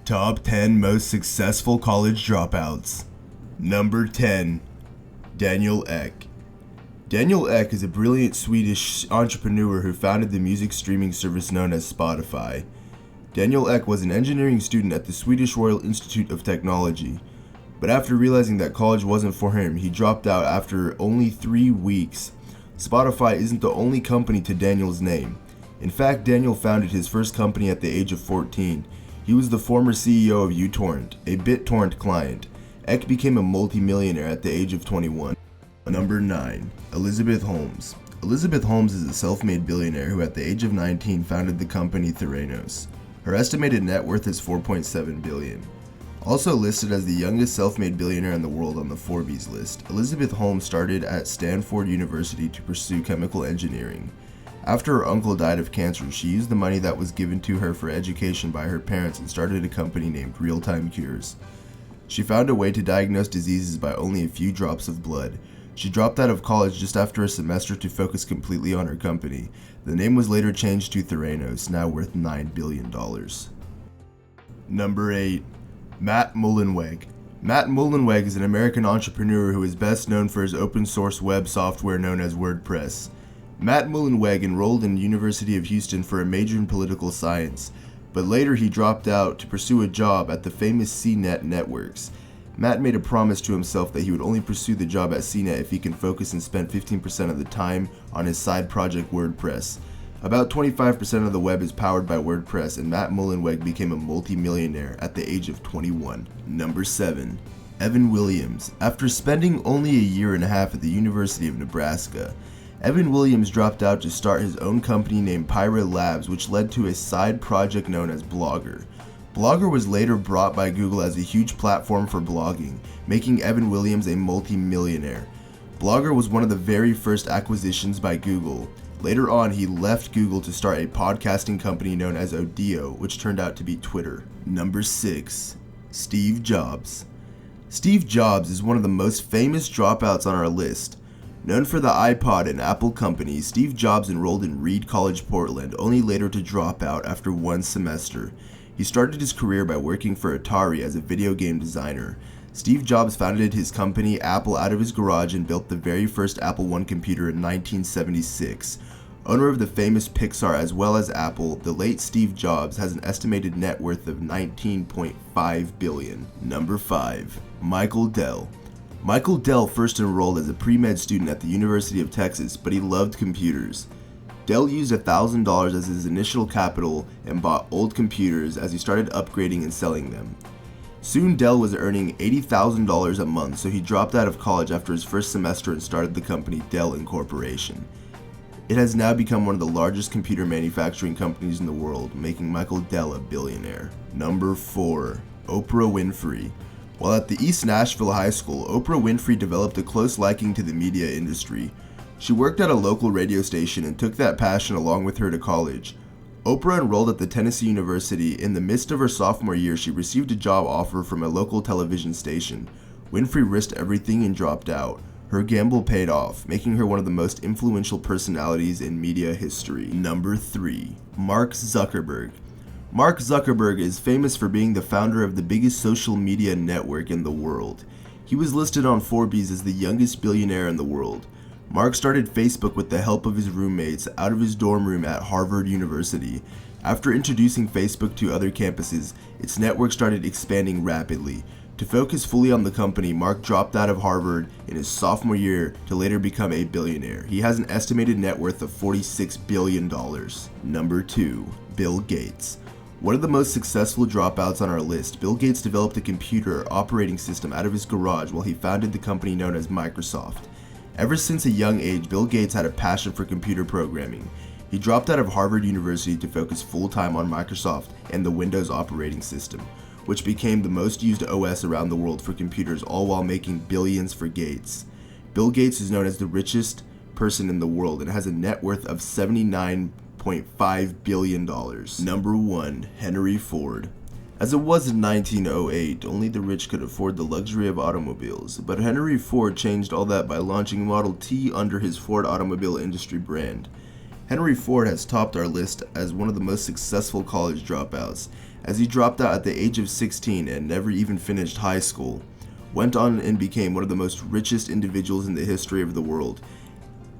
Top 10 most successful college dropouts. Number 10. Daniel Ek. Daniel Ek is a brilliant Swedish entrepreneur who founded the music streaming service known as Spotify. Daniel Ek was an engineering student at the Swedish Royal Institute of Technology, but after realizing that college wasn't for him, he dropped out after only 3 weeks. Spotify isn't the only company to Daniel's name. In fact, Daniel founded his first company at the age of 14. He was the former CEO of uTorrent, a BitTorrent client. Ek became a multi-millionaire at the age of 21. Number 9. Elizabeth Holmes. Elizabeth Holmes is a self-made billionaire who at the age of 19 founded the company Theranos. Her estimated net worth is $4.7 billion. Also listed as the youngest self-made billionaire in the world on the Forbes list, Elizabeth Holmes started at Stanford University to pursue chemical engineering. After her uncle died of cancer, she used the money that was given to her for education by her parents and started a company named Real Time Cures. She found a way to diagnose diseases by only a few drops of blood. She dropped out of college just after a semester to focus completely on her company. The name was later changed to Theranos, now worth $9 billion. Number 8. Matt Mullenweg. Matt Mullenweg is an American entrepreneur who is best known for his open source web software known as WordPress. Matt Mullenweg enrolled in University of Houston for a major in political science, but later he dropped out to pursue a job at the famous CNET networks. Matt made a promise to himself that he would only pursue the job at CNET if he can focus and spend 15% of the time on his side project WordPress. About 25% of the web is powered by WordPress, and Matt Mullenweg became a multi-millionaire at the age of 21. Number 7. Evan Williams. After spending only a year and a half at the University of Nebraska, Evan Williams dropped out to start his own company named Pyra Labs, which led to a side project known as Blogger. Blogger was later bought by Google as a huge platform for blogging, making Evan Williams a multi-millionaire. Blogger was one of the very first acquisitions by Google. Later on, he left Google to start a podcasting company known as Odeo, which turned out to be Twitter. Number 6. Steve Jobs. Steve Jobs is one of the most famous dropouts on our list. Known for the iPod and Apple companies, Steve Jobs enrolled in Reed College Portland, only later to drop out after one semester. He started his career by working for Atari as a video game designer. Steve Jobs founded his company Apple out of his garage and built the very first Apple I computer in 1976. Owner of the famous Pixar as well as Apple, the late Steve Jobs has an estimated net worth of $19.5 billion. Number 5. Michael Dell. Michael Dell first enrolled as a pre-med student at the University of Texas, but he loved computers. Dell used $1,000 as his initial capital and bought old computers as he started upgrading and selling them. Soon Dell was earning $80,000 a month, so he dropped out of college after his first semester and started the company Dell Incorporation. It has now become one of the largest computer manufacturing companies in the world, making Michael Dell a billionaire. Number 4. Oprah Winfrey. While at the East Nashville High School, Oprah Winfrey developed a close liking to the media industry. She worked at a local radio station and took that passion along with her to college. Oprah enrolled at the Tennessee University. In the midst of her sophomore year, she received a job offer from a local television station. Winfrey risked everything and dropped out. Her gamble paid off, making her one of the most influential personalities in media history. Number 3. Mark Zuckerberg. Mark Zuckerberg is famous for being the founder of the biggest social media network in the world. He was listed on Forbes as the youngest billionaire in the world. Mark started Facebook with the help of his roommates out of his dorm room at Harvard University. After introducing Facebook to other campuses, its network started expanding rapidly. To focus fully on the company, Mark dropped out of Harvard in his sophomore year to later become a billionaire. He has an estimated net worth of $46 billion. Number 2. Bill Gates. One of the most successful dropouts on our list, Bill Gates developed a computer operating system out of his garage while he founded the company known as Microsoft. Ever since a young age, Bill Gates had a passion for computer programming. He dropped out of Harvard University to focus full-time on Microsoft and the Windows operating system, which became the most used OS around the world for computers, all while making billions for Gates. Bill Gates is known as the richest person in the world and has a net worth of $79.5 billion. Number 1. Henry Ford. As it was in 1908, only the rich could afford the luxury of automobiles, but Henry Ford changed all that by launching Model T under his Ford automobile industry brand. Henry Ford has topped our list as one of the most successful college dropouts, as he dropped out at the age of 16 and never even finished high school. Went on and became one of the most richest individuals in the history of the world.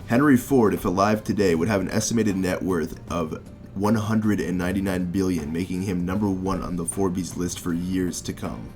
Henry Ford, if alive today, would have an estimated net worth of $199 billion, making him number one on the Forbes list for years to come.